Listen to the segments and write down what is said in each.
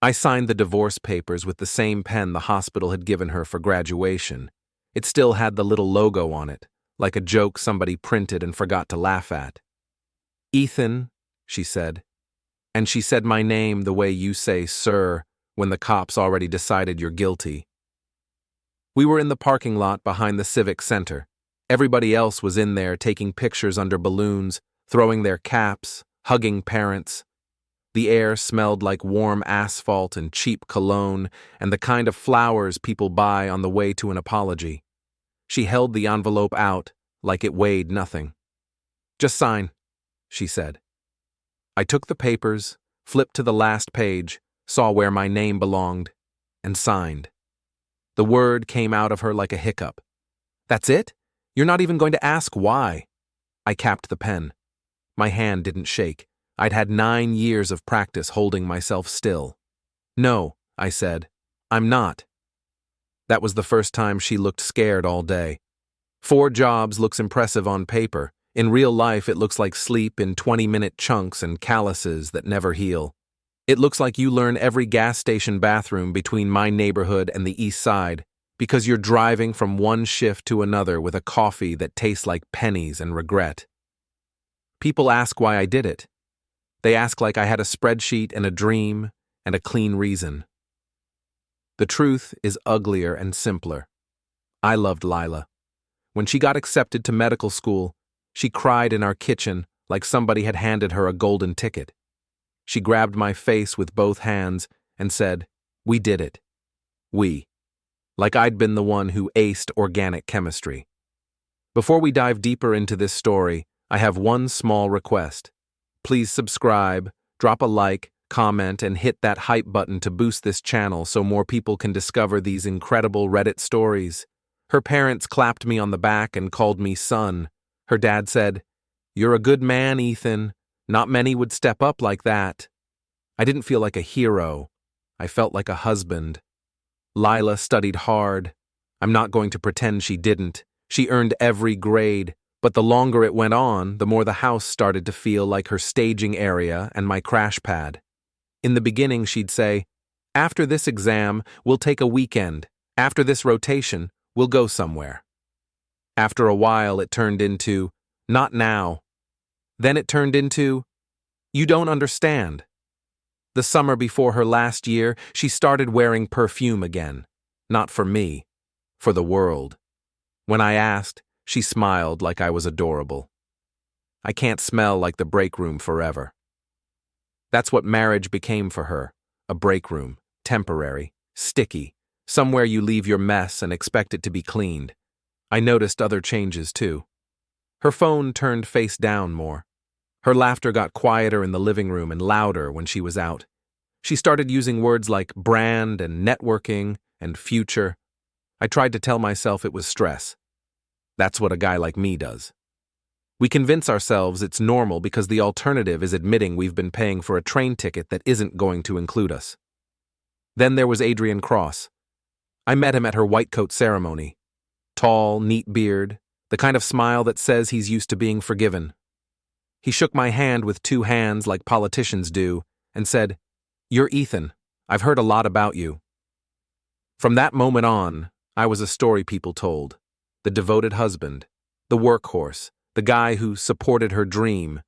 I signed the divorce papers with the same pen the hospital had given her for graduation. It still had the little logo on it, like a joke somebody printed and forgot to laugh at. "Ethan," she said. And she said my name the way you say "sir" when the cops already decided you're guilty. We were in the parking lot behind the Civic Center. Everybody else was in there taking pictures under balloons, throwing their caps, hugging parents. The air smelled like warm asphalt and cheap cologne and the kind of flowers people buy on the way to an apology. She held the envelope out like it weighed nothing. "Just sign," she said. I took the papers, flipped to the last page, saw where my name belonged, and signed. The word came out of her like a hiccup. "That's it? You're not even going to ask why?" I capped the pen. My hand didn't shake. I'd had 9 years of practice holding myself still. "No," I said. "I'm not." That was the first time she looked scared all day. 4 jobs looks impressive on paper. In real life, it looks like sleep in 20-minute chunks and calluses that never heal. It looks like you learn every gas station bathroom between my neighborhood and the East Side because you're driving from one shift to another with a coffee that tastes like pennies and regret. People ask why I did it. They ask like I had a spreadsheet and a dream and a clean reason. The truth is uglier and simpler. I loved Lila. When she got accepted to medical school, she cried in our kitchen like somebody had handed her a golden ticket. She grabbed my face with both hands and said, "We did it. We." Like I'd been the one who aced organic chemistry. Before we dive deeper into this story, I have one small request. Please subscribe, drop a like, comment, and hit that hype button to boost this channel so more people can discover these incredible Reddit stories. Her parents clapped me on the back and called me son. Her dad said, "You're a good man, Ethan. Not many would step up like that." I didn't feel like a hero. I felt like a husband. Lila studied hard. I'm not going to pretend she didn't. She earned every grade, but the longer it went on, the more the house started to feel like her staging area and my crash pad. In the beginning, she'd say, "After this exam, we'll take a weekend. After this rotation, we'll go somewhere." After a while, it turned into, "Not now." Then it turned into, "You don't understand." The summer before her last year, she started wearing perfume again. Not for me, for the world. When I asked, she smiled like I was adorable. I can't smell like the break room forever. That's what marriage became for her, a break room, temporary, sticky, somewhere you leave your mess and expect it to be cleaned. I noticed other changes too. Her phone turned face down more. Her laughter got quieter in the living room and louder when she was out. She started using words like brand and networking and future. I tried to tell myself it was stress. That's what a guy like me does. We convince ourselves it's normal because the alternative is admitting we've been paying for a train ticket that isn't going to include us. Then there was Adrian Cross. I met him at her white coat ceremony. Tall, neat beard, the kind of smile that says he's used to being forgiven. He shook my hand with 2 hands like politicians do and said, "You're Ethan. I've heard a lot about you." From that moment on, I was a story people told. The devoted husband, the workhorse, the guy who supported her dream.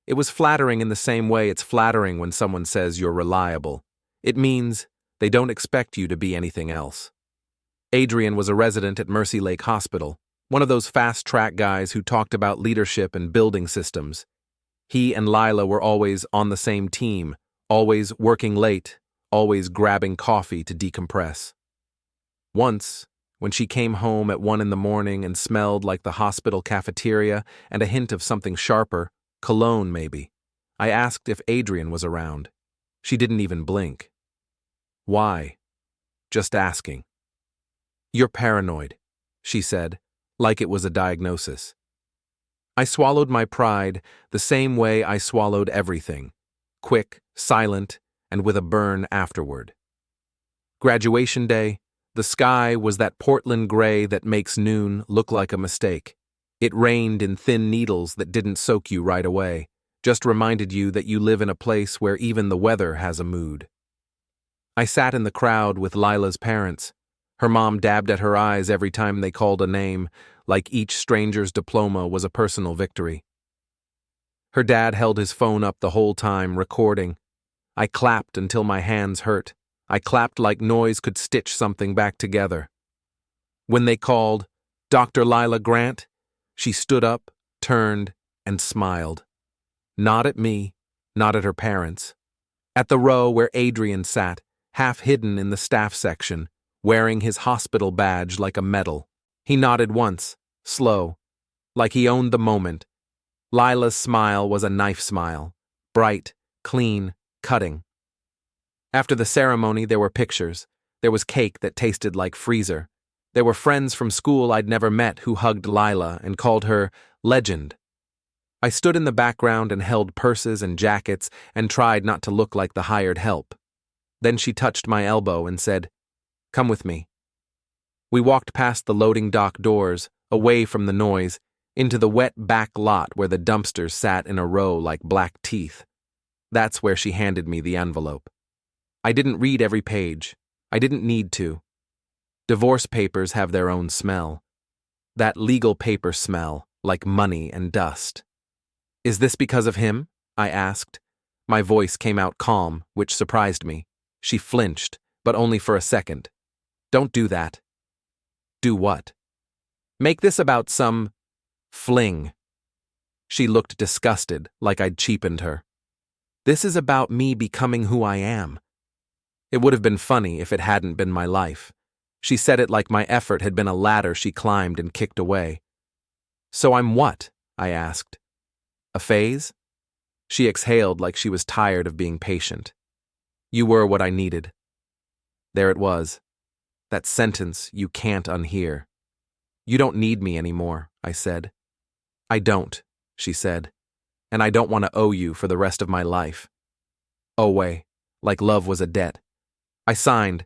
It was flattering in the same way it's flattering when someone says you're reliable. It means they don't expect you to be anything else. Adrian was a resident at Mercy Lake Hospital, one of those fast-track guys who talked about leadership and building systems. He and Lila were always on the same team, always working late, always grabbing coffee to decompress. Once, when she came home at 1 a.m. and smelled like the hospital cafeteria and a hint of something sharper, cologne maybe, I asked if Adrian was around. She didn't even blink. Why? Just asking. "You're paranoid," she said, like it was a diagnosis. I swallowed my pride the same way I swallowed everything, quick, silent, and with a burn afterward. Graduation day, the sky was that Portland gray that makes noon look like a mistake. It rained in thin needles that didn't soak you right away, just reminded you that you live in a place where even the weather has a mood. I sat in the crowd with Lila's parents. Her mom dabbed at her eyes every time they called a name, like each stranger's diploma was a personal victory. Her dad held his phone up the whole time, recording. I clapped until my hands hurt. I clapped like noise could stitch something back together. When they called, "Dr. Lila Grant," she stood up, turned, and smiled. Not at me, not at her parents. At the row where Adrian sat, half hidden in the staff section, wearing his hospital badge like a medal. He nodded once, slow, like he owned the moment. Lila's smile was a knife smile, bright, clean, cutting. After the ceremony, there were pictures. There was cake that tasted like freezer. There were friends from school I'd never met who hugged Lila and called her legend. I stood in the background and held purses and jackets and tried not to look like the hired help. Then she touched my elbow and said, "Come with me." We walked past the loading dock doors, away from the noise, into the wet back lot where the dumpsters sat in a row like black teeth. That's where she handed me the envelope. I didn't read every page. I didn't need to. Divorce papers have their own smell. That legal paper smell, like money and dust. "Is this because of him?" I asked. My voice came out calm, which surprised me. She flinched, but only for a second. "Don't do that." "Do what?" "Make this about some fling." She looked disgusted, like I'd cheapened her. "This is about me becoming who I am." It would have been funny if it hadn't been my life. She said it like my effort had been a ladder she climbed and kicked away. "So I'm what?" I asked. "A phase?" She exhaled like she was tired of being patient. "You were what I needed." There it was. That sentence you can't unhear. "You don't need me anymore," I said. "I don't," she said. "And I don't want to owe you for the rest of my life." Owe, like love was a debt. I signed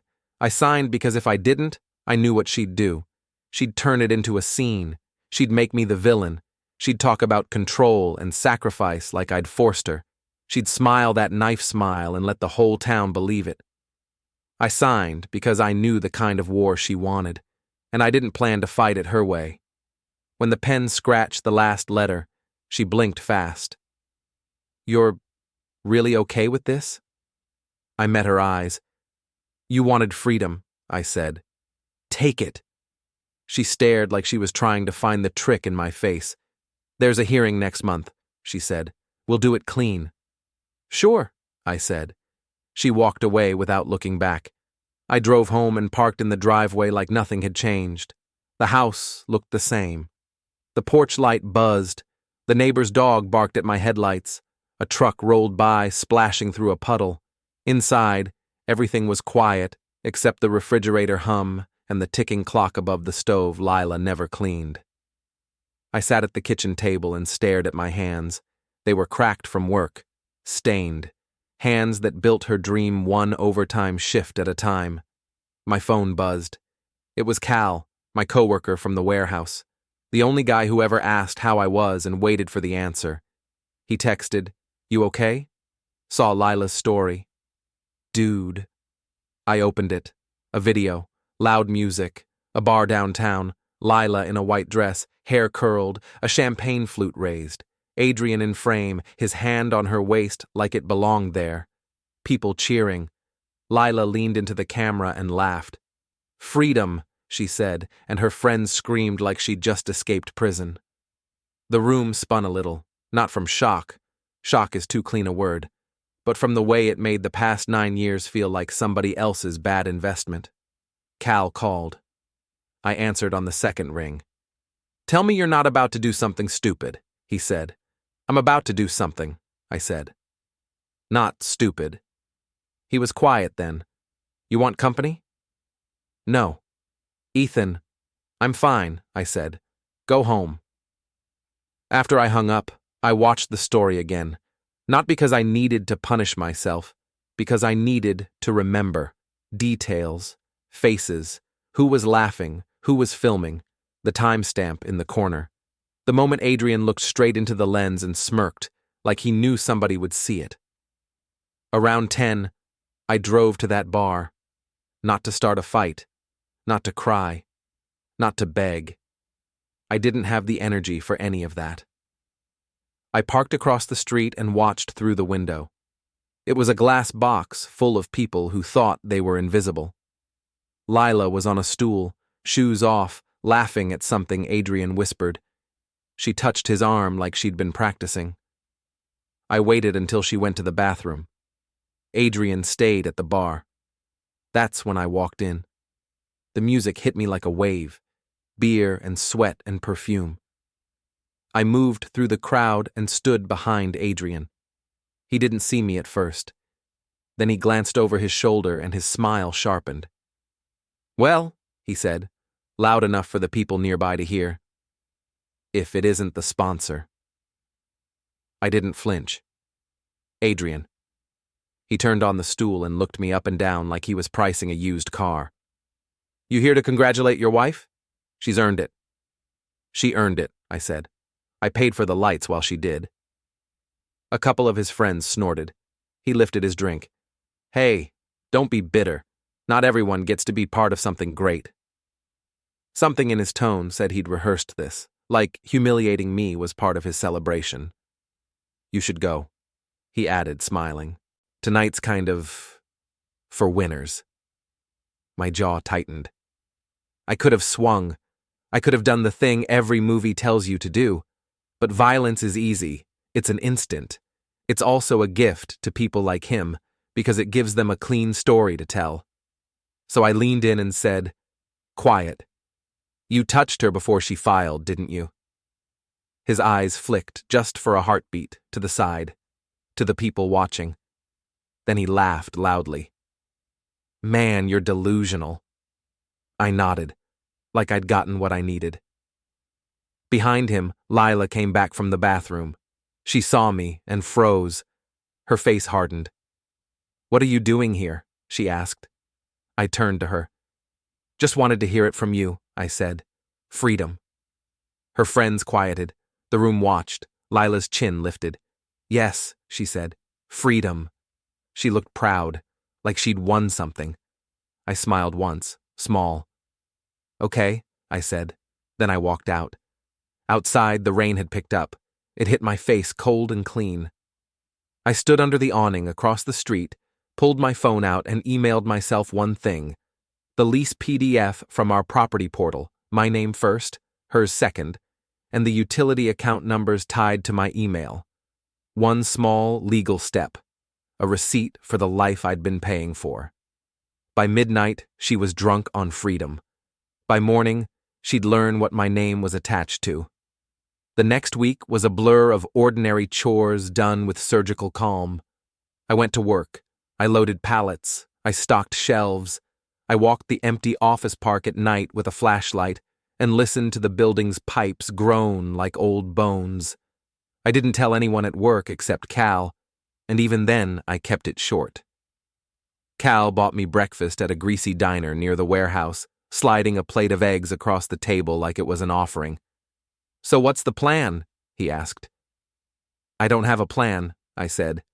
because if I didn't, I knew what she'd do. She'd turn it into a scene. She'd make me the villain. She'd talk about control and sacrifice like I'd forced her. She'd smile that knife smile and let the whole town believe it. I signed because I knew the kind of war she wanted, and I didn't plan to fight it her way. When the pen scratched the last letter, she blinked fast. "You're really okay with this?" I met her eyes. "You wanted freedom," I said. "Take it." She stared like she was trying to find the trick in my face. "There's a hearing next month," she said. "We'll do it clean." "Sure," I said. She walked away without looking back. I drove home and parked in the driveway like nothing had changed. The house looked the same. The porch light buzzed. The neighbor's dog barked at my headlights. A truck rolled by, splashing through a puddle. Inside, everything was quiet, except the refrigerator hum and the ticking clock above the stove Lila never cleaned. I sat at the kitchen table and stared at my hands. They were cracked from work, stained. Hands that built her dream one overtime shift at a time. My phone buzzed. It was Cal, my coworker from the warehouse, the only guy who ever asked how I was and waited for the answer. He texted, "You okay?" Saw Lila's story. Dude. I opened it. A video, loud music, a bar downtown, Lila in a white dress, hair curled, a champagne flute raised. Adrian in frame, his hand on her waist like it belonged there. People cheering. Lila leaned into the camera and laughed. "Freedom," she said, and her friends screamed like she'd just escaped prison. The room spun a little, not from shock. Shock is too clean a word. But from the way it made the past 9 years feel like somebody else's bad investment. Cal called. I answered on the second ring. "Tell me you're not about to do something stupid," he said. "I'm about to do something," I said. "Not stupid." He was quiet then. "You want company?" "No." "Ethan." "I'm fine," I said. "Go home." After I hung up, I watched the story again. Not because I needed to punish myself, because I needed to remember. Details, faces, who was laughing, who was filming, the timestamp in the corner. The moment Adrian looked straight into the lens and smirked, like he knew somebody would see it. Around 10, I drove to that bar, not to start a fight, not to cry, not to beg. I didn't have the energy for any of that. I parked across the street and watched through the window. It was a glass box full of people who thought they were invisible. Lila was on a stool, shoes off, laughing at something Adrian whispered. She touched his arm like she'd been practicing. I waited until she went to the bathroom. Adrian stayed at the bar. That's when I walked in. The music hit me like a wave, beer and sweat and perfume. I moved through the crowd and stood behind Adrian. He didn't see me at first. Then he glanced over his shoulder and his smile sharpened. "Well," he said, loud enough for the people nearby to hear, "if it isn't the sponsor." I didn't flinch. "Adrian." He turned on the stool and looked me up and down like he was pricing a used car. "You here to congratulate your wife? She's earned it." "She earned it," I said. "I paid for the lights while she did." A couple of his friends snorted. He lifted his drink. "Hey, don't be bitter. Not everyone gets to be part of something great." Something in his tone said he'd rehearsed this, like humiliating me was part of his celebration. "You should go," he added, smiling. "Tonight's kind of for winners." My jaw tightened. I could have swung. I could have done the thing every movie tells you to do. But violence is easy. It's an instant. It's also a gift to people like him because it gives them a clean story to tell. So I leaned in and said, "Quiet. You touched her before she filed, didn't you?" His eyes flicked just for a heartbeat to the side, to the people watching. Then he laughed loudly. "Man, you're delusional." I nodded, like I'd gotten what I needed. Behind him, Lila came back from the bathroom. She saw me and froze. Her face hardened. "What are you doing here?" she asked. I turned to her. "Just wanted to hear it from you," I said. "Freedom." Her friends quieted. The room watched. Lila's chin lifted. "Yes," she said. "Freedom." She looked proud, like she'd won something. I smiled once, small. "Okay," I said. Then I walked out. Outside, the rain had picked up. It hit my face cold and clean. I stood under the awning across the street, pulled my phone out and emailed myself one thing. The lease PDF from our property portal, my name first, hers second, and the utility account numbers tied to my email. One small legal step. A receipt for the life I'd been paying for. By midnight, she was drunk on freedom. By morning, she'd learn what my name was attached to. The next week was a blur of ordinary chores done with surgical calm. I went to work. I loaded pallets. I stocked shelves. I walked the empty office park at night with a flashlight and listened to the building's pipes groan like old bones. I didn't tell anyone at work except Cal, and even then I kept it short. Cal bought me breakfast at a greasy diner near the warehouse, sliding a plate of eggs across the table like it was an offering. "So what's the plan?" he asked. "I don't have a plan," I said.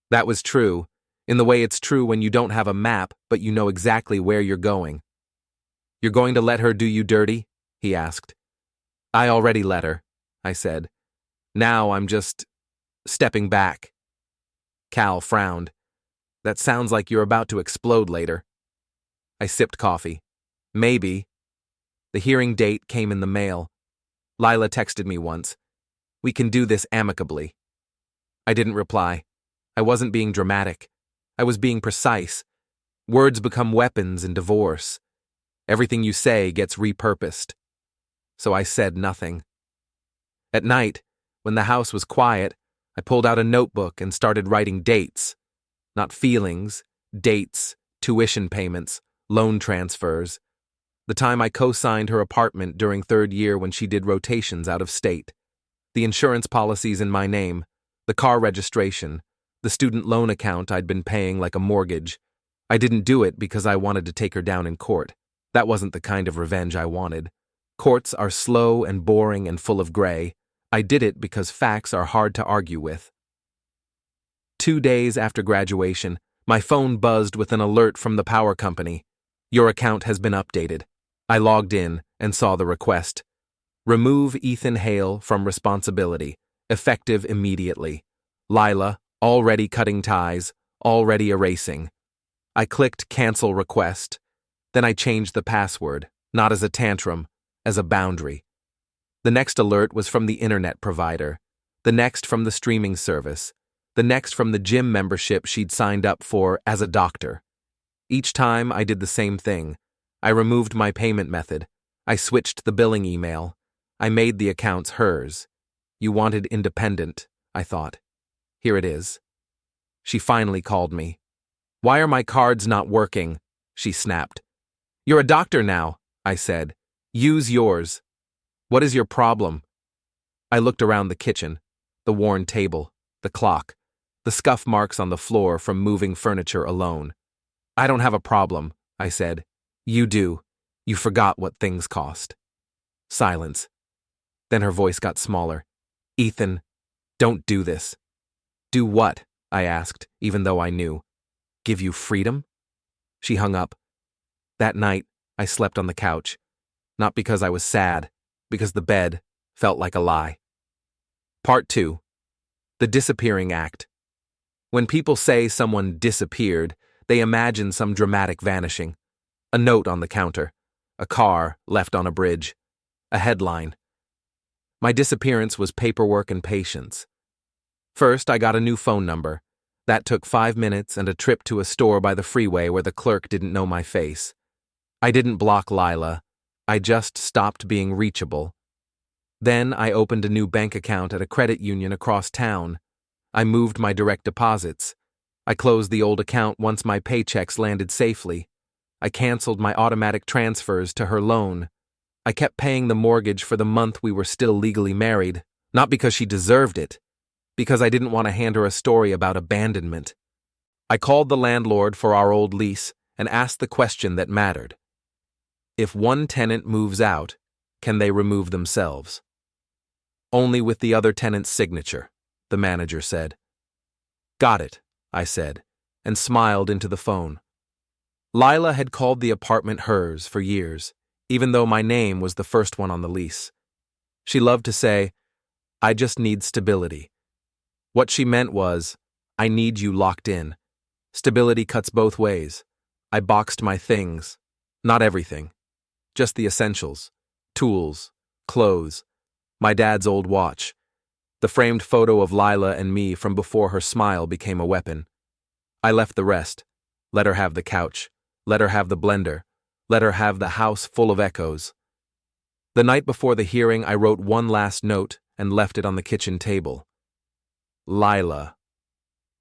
That was true, in the way it's true when you don't have a map but you know exactly where you're going. "You're going to let her do you dirty?" he asked. "I already let her," I said. "Now I'm just stepping back." Cal frowned. "That sounds like you're about to explode later." I sipped coffee. "Maybe." The hearing date came in the mail. Lila texted me once. "We can do this amicably." I didn't reply. I wasn't being dramatic. I was being precise. Words become weapons in divorce. Everything you say gets repurposed. So I said nothing. At night, when the house was quiet, I pulled out a notebook and started writing dates. Not feelings, dates, tuition payments, loan transfers. The time I co-signed her apartment during third year when she did rotations out of state. The insurance policies in my name, the car registration, the student loan account I'd been paying like a mortgage. I didn't do it because I wanted to take her down in court. That wasn't the kind of revenge I wanted. Courts are slow and boring and full of gray. I did it because facts are hard to argue with. 2 days after graduation, My phone buzzed with an alert from the power company. Your account has been updated. I logged in and saw the request. Remove Ethan Hale from responsibility, effective immediately. Lila, already cutting ties, already erasing. I clicked cancel request. Then I changed the password, not as a tantrum, as a boundary. The next alert was from the internet provider, the next from the streaming service, the next from the gym membership she'd signed up for as a doctor. Each time I did the same thing. I removed my payment method. I switched the billing email. I made the accounts hers. You wanted independent, I thought. Here it is. She finally called me. Why are my cards not working? She snapped. You're a doctor now, I said. Use yours. What is your problem? I looked around the kitchen, the worn table, the clock, the scuff marks on the floor from moving furniture alone. I don't have a problem, I said. You do. You forgot what things cost. Silence. Then her voice got smaller. Ethan, don't do this. Do what? I asked, even though I knew. Give you freedom? She hung up. That night, I slept on the couch. Not because I was sad, because the bed felt like a lie. Part 2. The Disappearing Act. When people say someone disappeared, they imagine some dramatic vanishing. A note on the counter. A car left on a bridge. A headline. My disappearance was paperwork and patience. First, I got a new phone number. That took 5 minutes and a trip to a store by the freeway where the clerk didn't know my face. I didn't block Lila. I just stopped being reachable. Then I opened a new bank account at a credit union across town. I moved my direct deposits. I closed the old account once my paychecks landed safely. I canceled my automatic transfers to her loan. I kept paying the mortgage for the month we were still legally married, not because she deserved it, because I didn't want to hand her a story about abandonment. I called the landlord for our old lease and asked the question that mattered. If one tenant moves out, can they remove themselves? Only with the other tenant's signature, the manager said. Got it, I said, and smiled into the phone. Lila had called the apartment hers for years, even though my name was the first one on the lease. She loved to say, I just need stability. What she meant was, I need you locked in. Stability cuts both ways. I boxed my things. Not everything. Just the essentials. Tools. Clothes. My dad's old watch. The framed photo of Lila and me from before her smile became a weapon. I left the rest. Let her have the couch. Let her have the blender. Let her have the house full of echoes. The night before the hearing, I wrote one last note and left it on the kitchen table. Lila,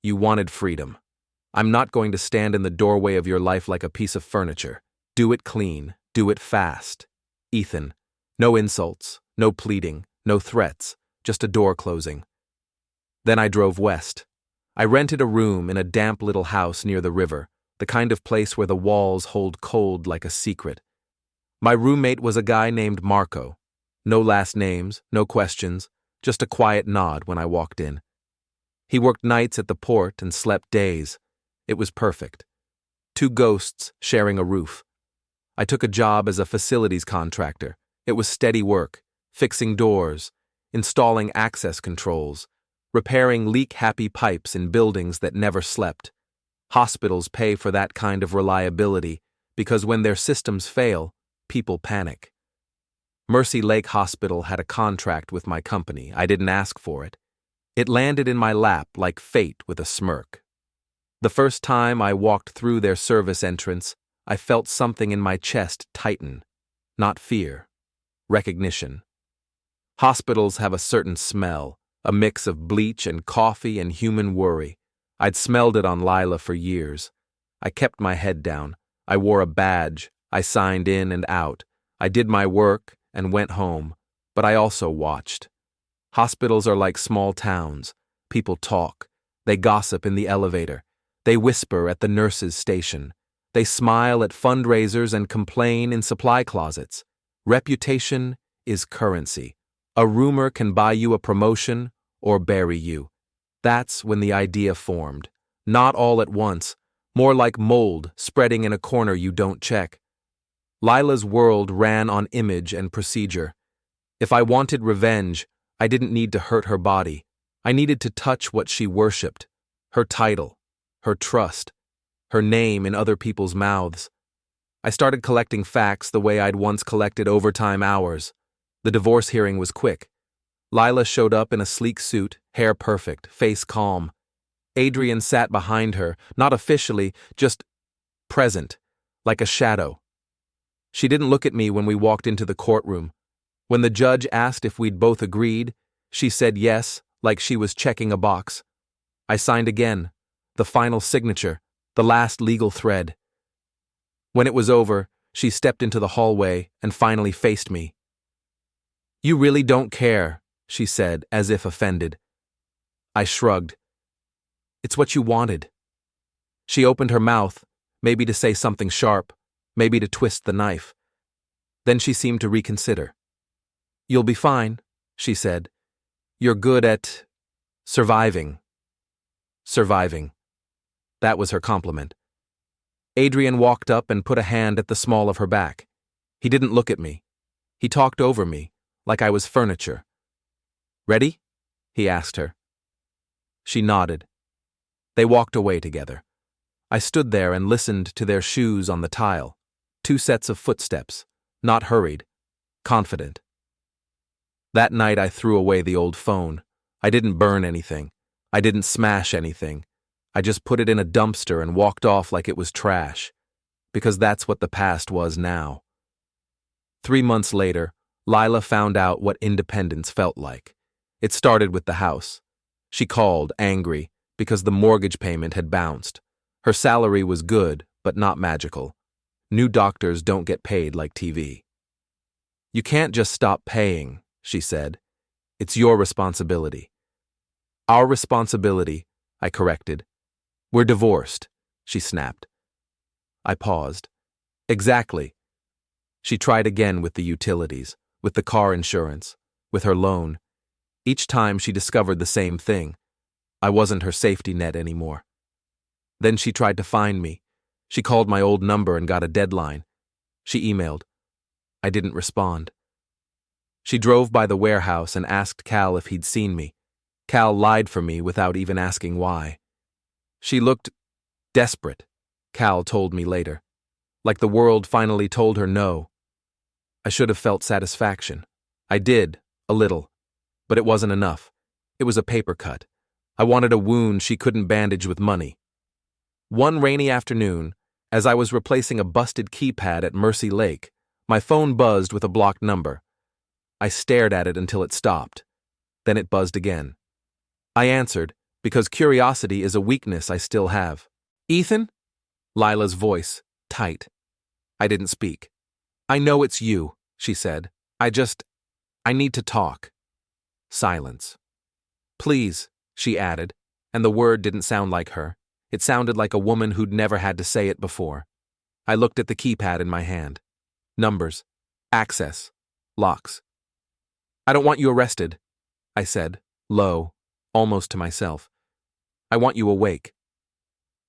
you wanted freedom. I'm not going to stand in the doorway of your life like a piece of furniture. Do it clean. Do it fast. Ethan, no insults, no pleading, no threats, just a door closing. Then I drove west. I rented a room in a damp little house near the river, the kind of place where the walls hold cold like a secret. My roommate was a guy named Marco. No last names, no questions, just a quiet nod when I walked in. He worked nights at the port and slept days. It was perfect. 2 ghosts sharing a roof. I took a job as a facilities contractor. It was steady work, fixing doors, installing access controls, repairing leak-happy pipes in buildings that never slept. Hospitals pay for that kind of reliability because when their systems fail, people panic. Mercy Lake Hospital had a contract with my company. I didn't ask for it. It landed in my lap like fate with a smirk. The first time I walked through their service entrance, I felt something in my chest tighten. Not fear. Recognition. Hospitals have a certain smell, a mix of bleach and coffee and human worry. I'd smelled it on Lila for years. I kept my head down. I wore a badge. I signed in and out. I did my work and went home, but I also watched. Hospitals are like small towns. People talk. They gossip in the elevator. They whisper at the nurse's station. They smile at fundraisers and complain in supply closets. Reputation is currency. A rumor can buy you a promotion or bury you. That's when the idea formed. Not all at once, more like mold spreading in a corner you don't check. Lila's world ran on image and procedure. If I wanted revenge, I didn't need to hurt her body. I needed to touch what she worshipped, her title, her trust, her name in other people's mouths. I started collecting facts the way I'd once collected overtime hours. The divorce hearing was quick. Lila showed up in a sleek suit, hair perfect, face calm. Adrian sat behind her, not officially, just present, like a shadow. She didn't look at me when we walked into the courtroom. When the judge asked if we'd both agreed, she said yes, like she was checking a box. I signed again, the final signature, the last legal thread. When it was over, she stepped into the hallway and finally faced me. "You really don't care," she said, as if offended. I shrugged. "It's what you wanted." She opened her mouth, maybe to say something sharp, maybe to twist the knife. Then she seemed to reconsider. "You'll be fine," she said. "You're good at surviving." Surviving. That was her compliment. Adrian walked up and put a hand at the small of her back. He didn't look at me. He talked over me, like I was furniture. "Ready?" he asked her. She nodded. They walked away together. I stood there and listened to their shoes on the tile. 2 sets of footsteps, not hurried, confident. That night I threw away the old phone. I didn't burn anything. I didn't smash anything. I just put it in a dumpster and walked off like it was trash, because that's what the past was now. 3 months later, Lila found out what independence felt like. It started with the house. She called, angry, because the mortgage payment had bounced. Her salary was good, but not magical. New doctors don't get paid like TV. "You can't just stop paying," she said. "It's your responsibility." "Our responsibility," I corrected. "We're divorced," she snapped. I paused. "Exactly." She tried again with the utilities, with the car insurance, with her loan. Each time she discovered the same thing. I wasn't her safety net anymore. Then she tried to find me. She called my old number and got a deadline. She emailed. I didn't respond. She drove by the warehouse and asked Cal if he'd seen me. Cal lied for me without even asking why. She looked desperate, Cal told me later, like the world finally told her no. I should have felt satisfaction. I did, a little, but it wasn't enough. It was a paper cut. I wanted a wound she couldn't bandage with money. One rainy afternoon, as I was replacing a busted keypad at Mercy Lake, my phone buzzed with a blocked number. I stared at it until it stopped. Then it buzzed again. I answered, because curiosity is a weakness I still have. "Ethan?" Lila's voice, tight. I didn't speak. "I know it's you," she said. I need to talk." Silence. "Please," she added, and the word didn't sound like her. It sounded like a woman who'd never had to say it before. I looked at the keypad in my hand. Numbers. Access. Locks. "I don't want you arrested," I said, low, almost to myself. "I want you awake."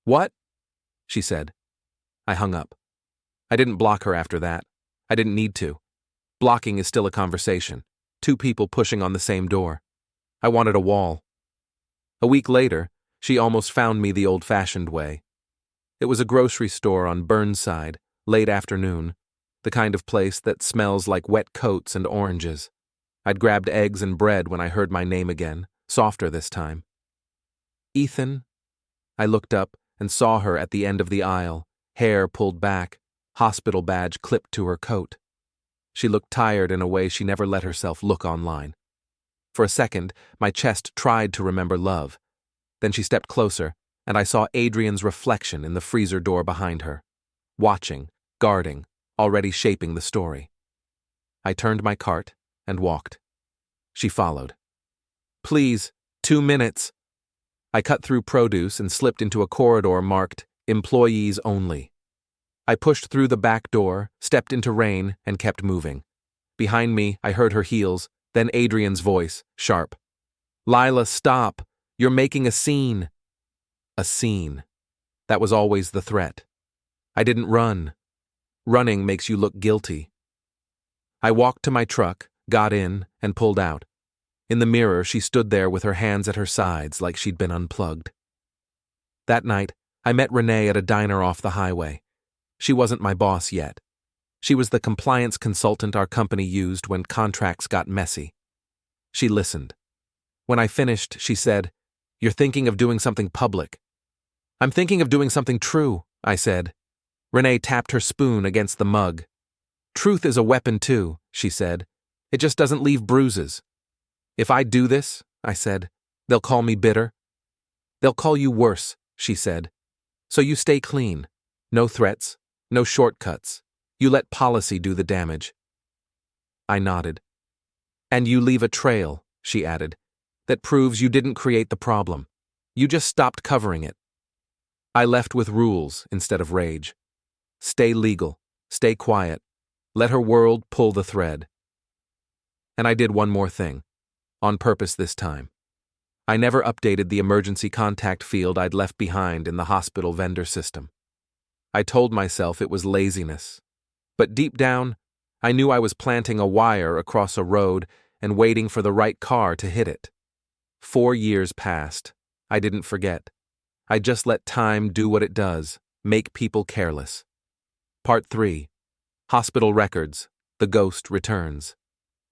"What?" she said. I hung up. I didn't block her after that. I didn't need to. Blocking is still a conversation. 2 people pushing on the same door. I wanted a wall. A week later, she almost found me the old-fashioned way. It was a grocery store on Burnside, late afternoon, the kind of place that smells like wet coats and oranges. I'd grabbed eggs and bread when I heard my name again, softer this time. "Ethan?" I looked up and saw her at the end of the aisle, hair pulled back, hospital badge clipped to her coat. She looked tired in a way she never let herself look online. For a second, my chest tried to remember love. Then she stepped closer, and I saw Adrian's reflection in the freezer door behind her, watching, guarding, already shaping the story. I turned my cart and walked. She followed. "Please, 2 minutes." I cut through produce and slipped into a corridor marked "Employees Only." I pushed through the back door, stepped into rain, and kept moving. Behind me, I heard her heels, then Adrian's voice, sharp. "Lila, stop! You're making a scene." A scene. That was always the threat. I didn't run. Running makes you look guilty. I walked to my truck, got in, and pulled out. In the mirror, she stood there with her hands at her sides like she'd been unplugged. That night, I met Renee at a diner off the highway. She wasn't my boss yet. She was the compliance consultant our company used when contracts got messy. She listened. When I finished, she said, "You're thinking of doing something public." "I'm thinking of doing something true," I said. Renee tapped her spoon against the mug. "Truth is a weapon too," she said. "It just doesn't leave bruises." "If I do this," I said, "they'll call me bitter." "They'll call you worse," she said. "So you stay clean. No threats, no shortcuts. You let policy do the damage." I nodded. "And you leave a trail," she added, "that proves you didn't create the problem. You just stopped covering it." I left with rules instead of rage. Stay legal, stay quiet, let her world pull the thread. And I did one more thing, on purpose this time. I never updated the emergency contact field I'd left behind in the hospital vendor system. I told myself it was laziness, but deep down, I knew I was planting a wire across a road and waiting for the right car to hit it. 4 years passed. I didn't forget. I just let time do what it does, make people careless. Part 3. Hospital Records. The Ghost Returns.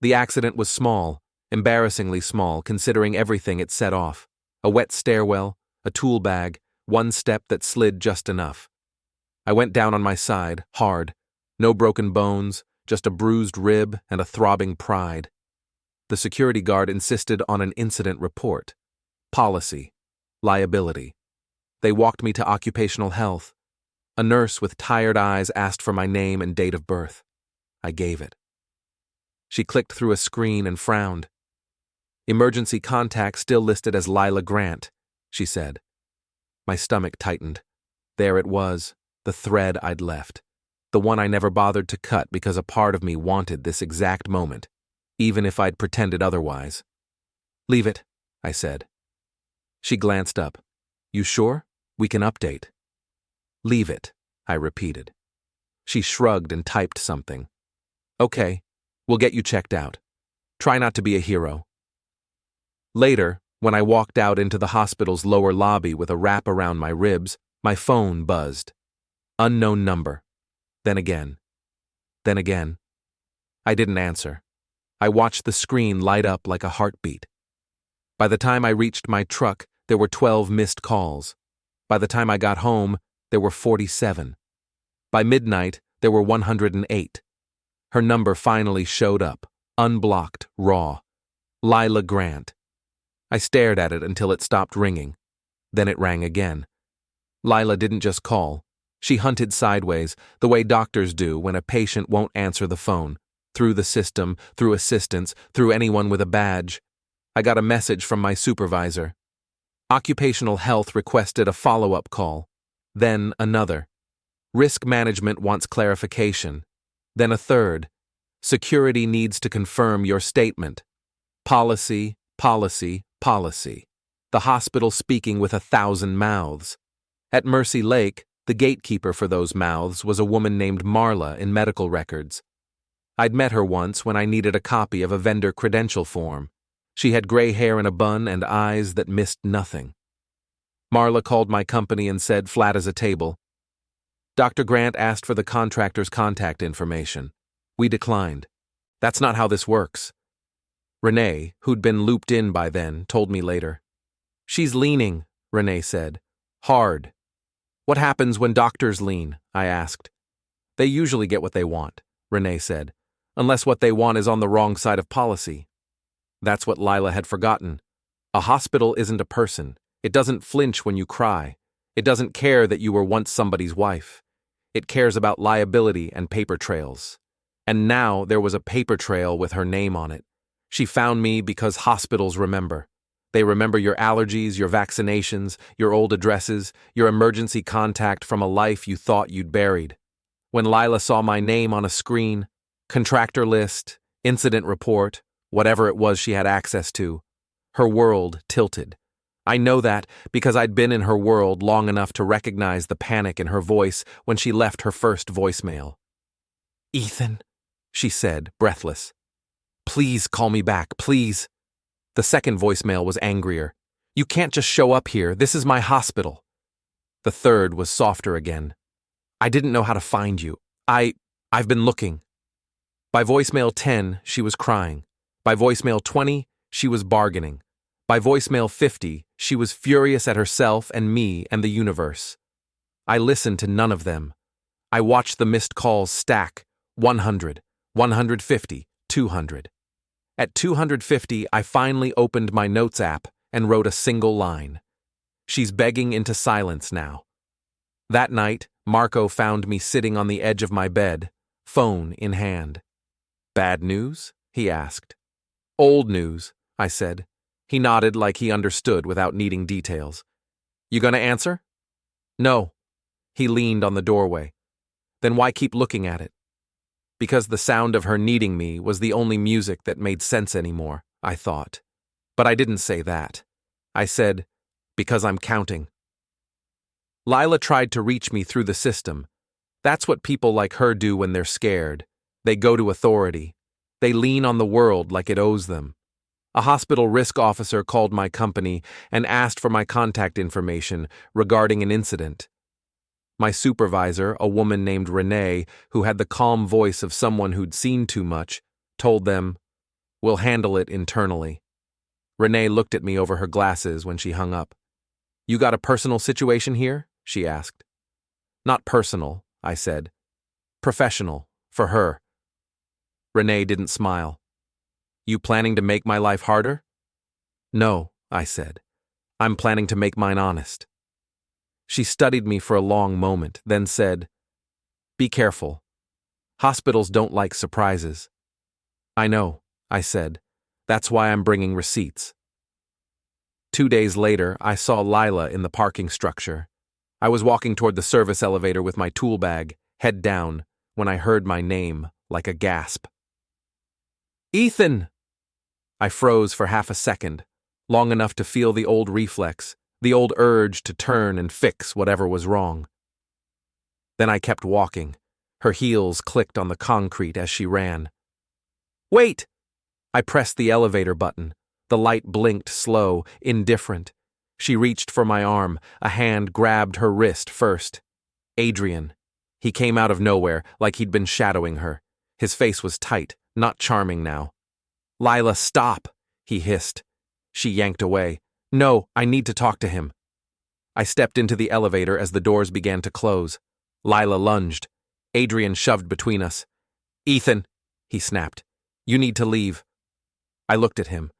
The accident was small, embarrassingly small considering everything it set off. A wet stairwell, a tool bag, one step that slid just enough. I went down on my side, hard. No broken bones, just a bruised rib and a throbbing pride. The security guard insisted on an incident report. Policy. Liability. They walked me to occupational health. A nurse with tired eyes asked for my name and date of birth. I gave it. She clicked through a screen and frowned. "Emergency contact still listed as Lila Grant," she said. My stomach tightened. There it was, the thread I'd left. The one I never bothered to cut because a part of me wanted this exact moment, even if I'd pretended otherwise. "Leave it," I said. She glanced up. "You sure? We can update." "Leave it," I repeated. She shrugged and typed something. "Okay, we'll get you checked out. Try not to be a hero." Later, when I walked out into the hospital's lower lobby with a wrap around my ribs, my phone buzzed. Unknown number. Then again. Then again. I didn't answer. I watched the screen light up like a heartbeat. By the time I reached my truck, there were 12 missed calls. By the time I got home, there were 47. By midnight, there were 108. Her number finally showed up, unblocked, raw. Lila Grant. I stared at it until it stopped ringing. Then it rang again. Lila didn't just call. She hunted sideways, the way doctors do when a patient won't answer the phone. Through the system, through assistants, through anyone with a badge. I got a message from my supervisor. Occupational Health requested a follow-up call. Then another. Risk Management wants clarification. Then a third. Security needs to confirm your statement. Policy, policy, policy. The hospital speaking with 1,000 mouths. At Mercy Lake, the gatekeeper for those mouths was a woman named Marla in medical records. I'd met her once when I needed a copy of a vendor credential form. She had gray hair in a bun and eyes that missed nothing. Marla called my company and said, flat as a table, "Dr. Grant asked for the contractor's contact information. We declined. That's not how this works." Renee, who'd been looped in by then, told me later. "She's leaning," Renee said. "Hard." "What happens when doctors lean?" I asked. "They usually get what they want," Renee said, "unless what they want is on the wrong side of policy." That's what Lila had forgotten. A hospital isn't a person. It doesn't flinch when you cry. It doesn't care that you were once somebody's wife. It cares about liability and paper trails. And now there was a paper trail with her name on it. She found me because hospitals remember. They remember your allergies, your vaccinations, your old addresses, your emergency contact from a life you thought you'd buried. When Lila saw my name on a screen, contractor list, incident report, whatever it was she had access to, her world tilted. I know that because I'd been in her world long enough to recognize the panic in her voice when she left her first voicemail. "Ethan," she said, breathless. "Please call me back, please." The second voicemail was angrier. "You can't just show up here. This is my hospital." The third was softer again. "I didn't know how to find you. I've been looking." By voicemail 10, she was crying. By voicemail 20, she was bargaining. By voicemail 50, she was furious at herself and me and the universe. I listened to none of them. I watched the missed calls stack: 100, 150, 200. At 250, I finally opened my notes app and wrote a single line. "She's begging into silence now." That night, Marco found me sitting on the edge of my bed, phone in hand. "Bad news?" he asked. "Old news," I said. He nodded like he understood without needing details. "You gonna answer?" "No." He leaned on the doorway. "Then why keep looking at it?" Because the sound of her needing me was the only music that made sense anymore, I thought. But I didn't say that. I said, "Because I'm counting." Lila tried to reach me through the system. That's what people like her do when they're scared. They go to authority. They lean on the world like it owes them. A hospital risk officer called my company and asked for my contact information regarding an incident. My supervisor, a woman named Renee, who had the calm voice of someone who'd seen too much, told them, "We'll handle it internally." Renee looked at me over her glasses when she hung up. "You got a personal situation here?" she asked. "Not personal," I said. "Professional, for her." Renee didn't smile. "You planning to make my life harder?" "No," I said. "I'm planning to make mine honest." She studied me for a long moment, then said, "Be careful. Hospitals don't like surprises." "I know," I said. "That's why I'm bringing receipts." 2 days later, I saw Lila in the parking structure. I was walking toward the service elevator with my tool bag, head down, when I heard my name like a gasp. "Ethan!" I froze for half a second, long enough to feel the old reflex, the old urge to turn and fix whatever was wrong. Then I kept walking. Her heels clicked on the concrete as she ran. "Wait!" I pressed the elevator button. The light blinked slow, indifferent. She reached for my arm. A hand grabbed her wrist first. Adrian. He came out of nowhere, like he'd been shadowing her. His face was tight, not charming now. "Lila, stop!" he hissed. She yanked away. "No, I need to talk to him." I stepped into the elevator as the doors began to close. Lila lunged. Adrian shoved between us. "Ethan," he snapped, "you need to leave." I looked at him.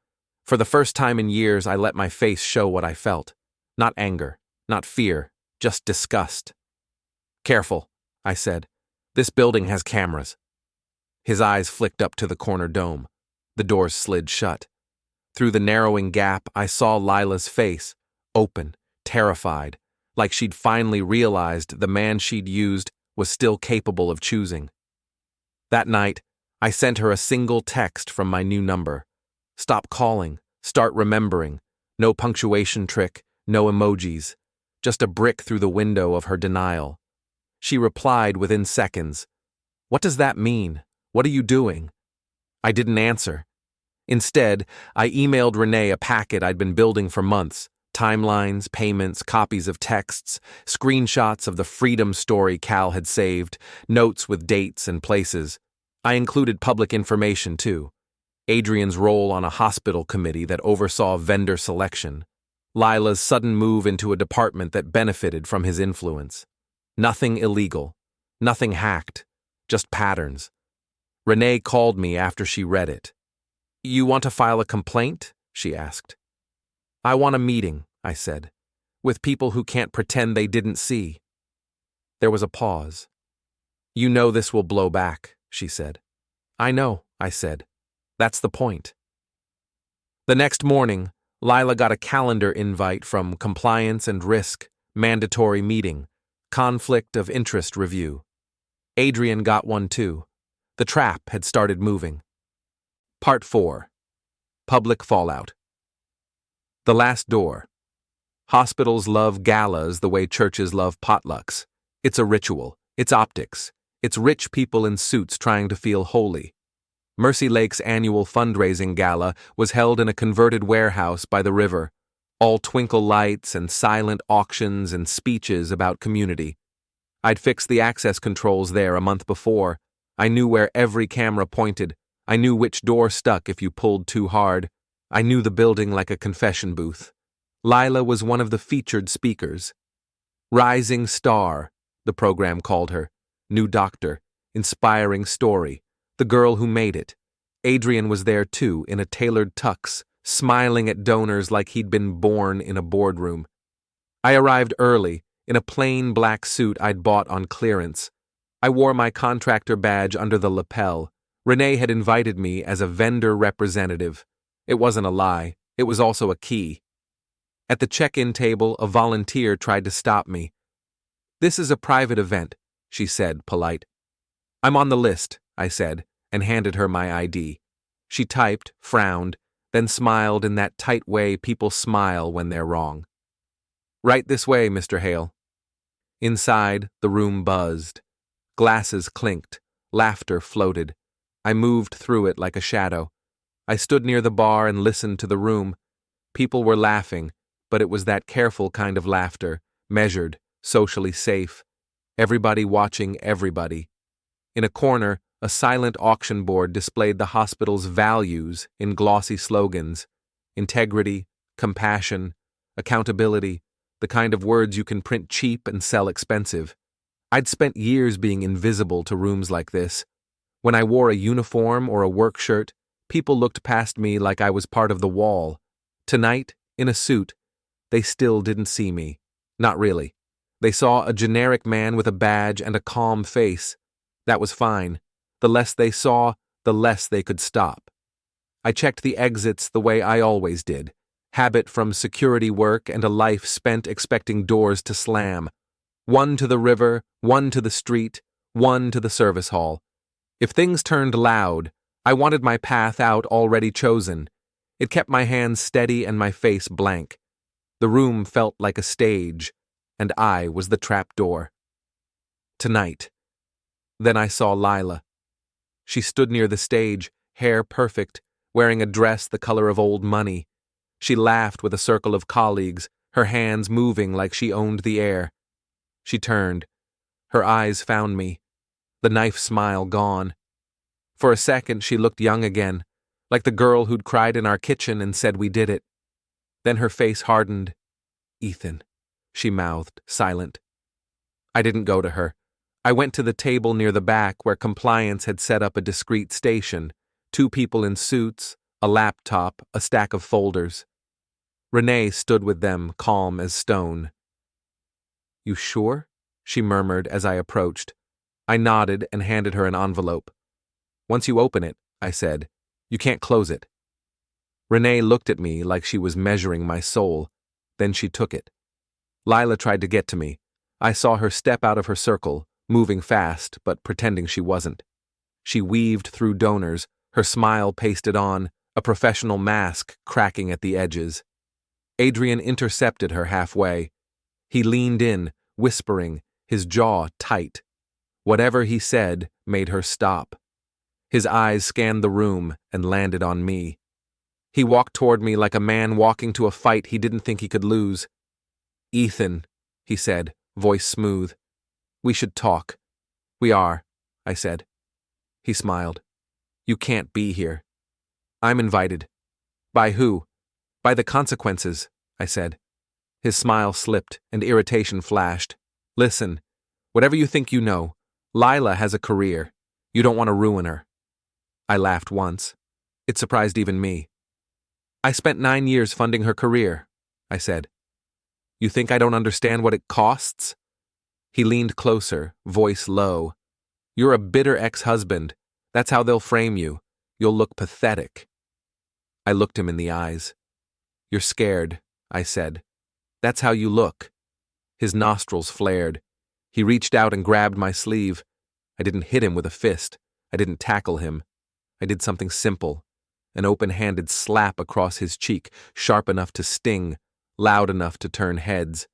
For the first time in years, I let my face show what I felt. Not anger, not fear, just disgust. "Careful," I said. "This building has cameras." His eyes flicked up to the corner dome. The doors slid shut. Through the narrowing gap, I saw Lila's face, open, terrified, like she'd finally realized the man she'd used was still capable of choosing. That night, I sent her a single text from my new number. "Stop calling, start remembering." No punctuation trick, no emojis. Just a brick through the window of her denial. She replied within seconds. "What does that mean? What are you doing?" I didn't answer. Instead, I emailed Renee a packet I'd been building for months. Timelines, payments, copies of texts, screenshots of the freedom story Cal had saved, notes with dates and places. I included public information, too. Adrian's role on a hospital committee that oversaw vendor selection. Lila's sudden move into a department that benefited from his influence. Nothing illegal. Nothing hacked. Just patterns. Renee called me after she read it. "You want to file a complaint?" she asked. "I want a meeting," I said, "with people who can't pretend they didn't see." There was a pause. "You know this will blow back," she said. "I know," I said. "That's the point." The next morning, Lila got a calendar invite from Compliance and Risk, mandatory meeting, conflict of interest review. Adrian got one too. The trap had started moving. Part 4. Public Fallout. The last door. Hospitals love galas the way churches love potlucks. It's a ritual. It's optics. It's rich people in suits trying to feel holy. Mercy Lake's annual fundraising gala was held in a converted warehouse by the river, all twinkle lights and silent auctions and speeches about community. I'd fixed the access controls there a month before. I knew where every camera pointed. I knew which door stuck if you pulled too hard. I knew the building like a confession booth. Lila was one of the featured speakers. Rising Star, the program called her. New doctor, inspiring story, the girl who made it. Adrian was there too, in a tailored tux, smiling at donors like he'd been born in a boardroom. I arrived early, in a plain black suit I'd bought on clearance. I wore my contractor badge under the lapel. Renee had invited me as a vendor representative. It wasn't a lie, it was also a key. At the check-in table, a volunteer tried to stop me. "This is a private event," she said, polite. "I'm on the list," I said, and handed her my ID. She typed, frowned, then smiled in that tight way people smile when they're wrong. "Right this way, Mr. Hale." Inside, the room buzzed. Glasses clinked. Laughter floated. I moved through it like a shadow. I stood near the bar and listened to the room. People were laughing, but it was that careful kind of laughter, measured, socially safe. Everybody watching everybody. In a corner, a silent auction board displayed the hospital's values in glossy slogans: integrity, compassion, accountability, the kind of words you can print cheap and sell expensive. I'd spent years being invisible to rooms like this. When I wore a uniform or a work shirt, people looked past me like I was part of the wall. Tonight, in a suit, they still didn't see me. Not really. They saw a generic man with a badge and a calm face. That was fine. The less they saw, the less they could stop. I checked the exits the way I always did. Habit from security work and a life spent expecting doors to slam. One to the river, one to the street, one to the service hall. If things turned loud, I wanted my path out already chosen. It kept my hands steady and my face blank. The room felt like a stage, and I was the trapdoor. Tonight. Then I saw Lila. She stood near the stage, hair perfect, wearing a dress the color of old money. She laughed with a circle of colleagues, her hands moving like she owned the air. She turned. Her eyes found me, the knife smile gone. For a second she looked young again, like the girl who'd cried in our kitchen and said we did it. Then her face hardened. "Ethan," she mouthed, silent. I didn't go to her. I went to the table near the back where compliance had set up a discreet station, 2 people in suits, a laptop, a stack of folders. Renee stood with them, calm as stone. "You sure?" she murmured as I approached. I nodded and handed her an envelope. "Once you open it," I said, "you can't close it." Renee looked at me like she was measuring my soul. Then she took it. Lila tried to get to me. I saw her step out of her circle, moving fast, but pretending she wasn't. She weaved through donors, her smile pasted on, a professional mask cracking at the edges. Adrian intercepted her halfway. He leaned in, whispering, his jaw tight. Whatever he said made her stop. His eyes scanned the room and landed on me. He walked toward me like a man walking to a fight he didn't think he could lose. "Ethan," he said, voice smooth. "We should talk." "We are," I said. He smiled. "You can't be here." "I'm invited." "By who?" "By the consequences," I said. His smile slipped and irritation flashed. "Listen, whatever you think you know, Lila has a career. You don't want to ruin her." I laughed once. It surprised even me. "I spent 9 years funding her career," I said. "You think I don't understand what it costs?" He leaned closer, voice low. "You're a bitter ex-husband. That's how they'll frame you. You'll look pathetic." I looked him in the eyes. "You're scared," I said. "That's how you look." His nostrils flared. He reached out and grabbed my sleeve. I didn't hit him with a fist. I didn't tackle him. I did something simple. An open-handed slap across his cheek, sharp enough to sting, loud enough to turn heads.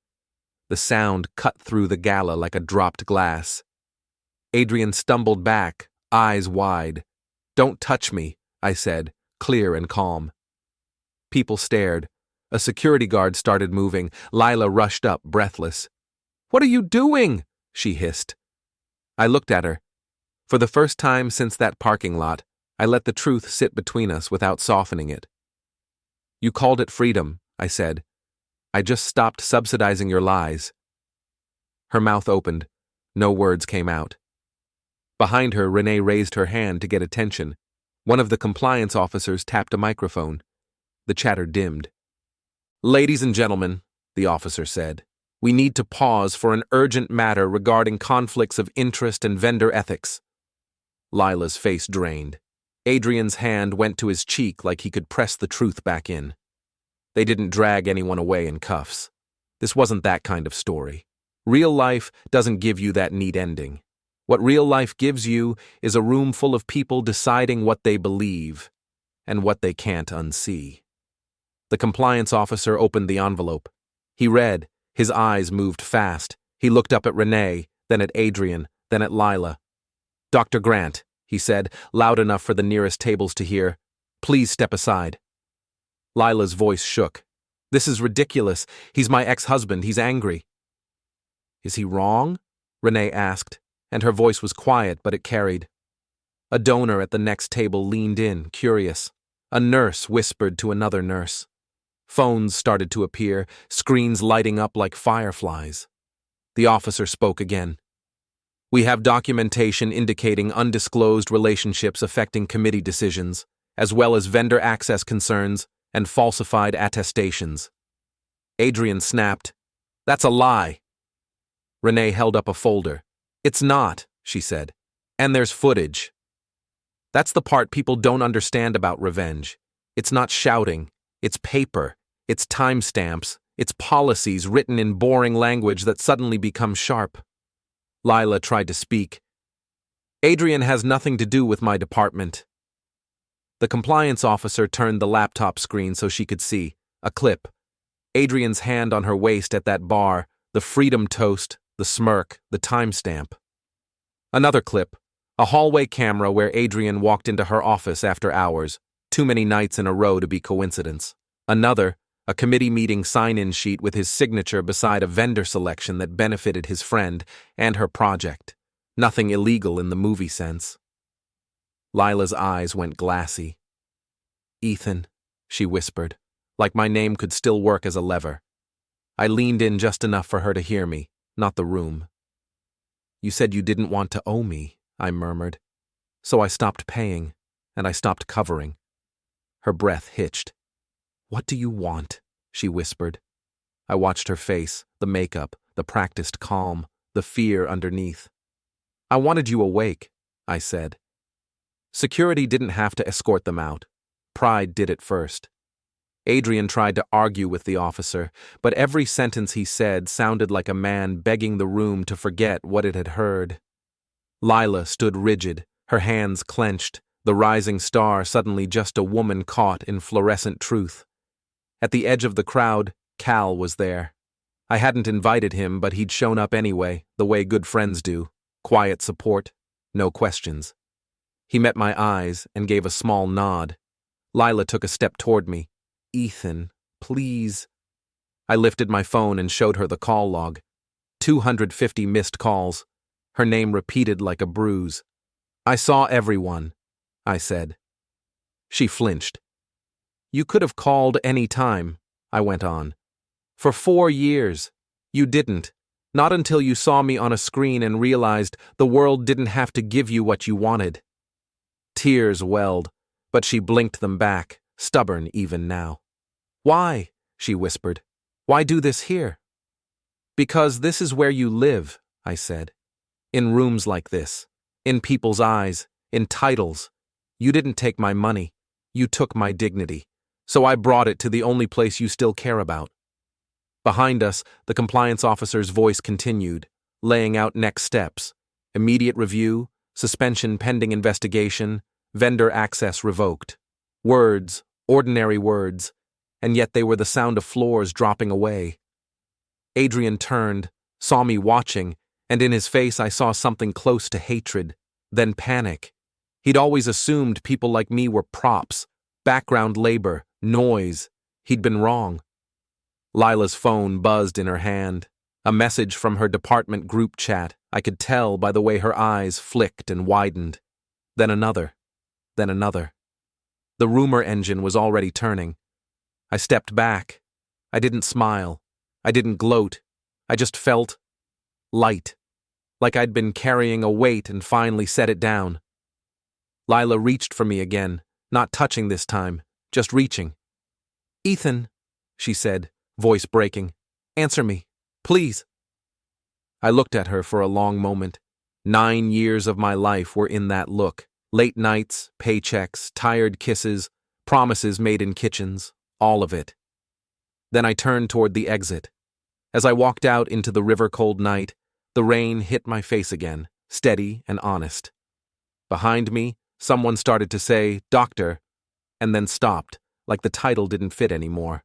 The sound cut through the gala like a dropped glass. Adrian stumbled back, eyes wide. "Don't touch me," I said, clear and calm. People stared. A security guard started moving. Lila rushed up, breathless. "What are you doing?" she hissed. I looked at her. For the first time since that parking lot, I let the truth sit between us without softening it. "You called it freedom," I said. "I just stopped subsidizing your lies." Her mouth opened. No words came out. Behind her, Renee raised her hand to get attention. One of the compliance officers tapped a microphone. The chatter dimmed. "Ladies and gentlemen," the officer said, "we need to pause for an urgent matter regarding conflicts of interest and vendor ethics." Lila's face drained. Adrian's hand went to his cheek like he could press the truth back in. They didn't drag anyone away in cuffs. This wasn't that kind of story. Real life doesn't give you that neat ending. What real life gives you is a room full of people deciding what they believe and what they can't unsee. The compliance officer opened the envelope. He read. His eyes moved fast. He looked up at Renee, then at Adrian, then at Lila. "Dr. Grant," he said, loud enough for the nearest tables to hear, "please step aside." Lila's voice shook. "This is ridiculous. He's my ex-husband. He's angry." "Is he wrong?" Renee asked, and her voice was quiet, but it carried. A donor at the next table leaned in, curious. A nurse whispered to another nurse. Phones started to appear, screens lighting up like fireflies. The officer spoke again. "We have documentation indicating undisclosed relationships affecting committee decisions, as well as vendor access concerns and falsified attestations." Adrian snapped, "That's a lie." Renee held up a folder. "It's not," she said. "And there's footage." That's the part people don't understand about revenge. It's not shouting. It's paper. It's timestamps. It's policies written in boring language that suddenly become sharp. Lila tried to speak. "Adrian has nothing to do with my department." The compliance officer turned the laptop screen so she could see. A clip. Adrian's hand on her waist at that bar, the freedom toast, the smirk, the timestamp. Another clip. A hallway camera where Adrian walked into her office after hours, too many nights in a row to be coincidence. Another, a committee meeting sign-in sheet with his signature beside a vendor selection that benefited his friend and her project. Nothing illegal in the movie sense. Lila's eyes went glassy. "Ethan," she whispered, like my name could still work as a lever. I leaned in just enough for her to hear me, not the room. "You said you didn't want to owe me," I murmured. "So I stopped paying, and I stopped covering." Her breath hitched. "What do you want?" she whispered. I watched her face, the makeup, the practiced calm, the fear underneath. "I wanted you awake," I said. Security didn't have to escort them out. Pride did it first. Adrian tried to argue with the officer, but every sentence he said sounded like a man begging the room to forget what it had heard. Lila stood rigid, her hands clenched, the rising star suddenly just a woman caught in fluorescent truth. At the edge of the crowd, Cal was there. I hadn't invited him, but he'd shown up anyway, the way good friends do. Quiet support, no questions. He met my eyes and gave a small nod. Lila took a step toward me. "Ethan, please." I lifted my phone and showed her the call log. 250 missed calls. Her name repeated like a bruise. "I saw everyone," I said. She flinched. "You could have called any time," I went on. "For 4 years. You didn't. Not until you saw me on a screen and realized the world didn't have to give you what you wanted." Tears welled, but she blinked them back, stubborn even now. "Why?" she whispered. "Why do this here?" "Because this is where you live," I said. "In rooms like this. In people's eyes. In titles. You didn't take my money. You took my dignity. So I brought it to the only place you still care about." Behind us, the compliance officer's voice continued, laying out next steps. Immediate review, suspension pending investigation, vendor access revoked. Words, ordinary words, and yet they were the sound of floors dropping away. Adrian turned, saw me watching, and in his face I saw something close to hatred, then panic. He'd always assumed people like me were props, background labor, noise. He'd been wrong. Lila's phone buzzed in her hand. A message from her department group chat. I could tell by the way her eyes flicked and widened. Then another. Then another. The rumor engine was already turning. I stepped back. I didn't smile. I didn't gloat. I just felt light, like I'd been carrying a weight and finally set it down. Lila reached for me again, not touching this time, just reaching. "Ethan," she said, voice breaking, "answer me, please." I looked at her for a long moment. 9 years of my life were in that look. Late nights, paychecks, tired kisses, promises made in kitchens, all of it. Then I turned toward the exit. As I walked out into the river-cold night, the rain hit my face again, steady and honest. Behind me, someone started to say, "Doctor," and then stopped, like the title didn't fit anymore.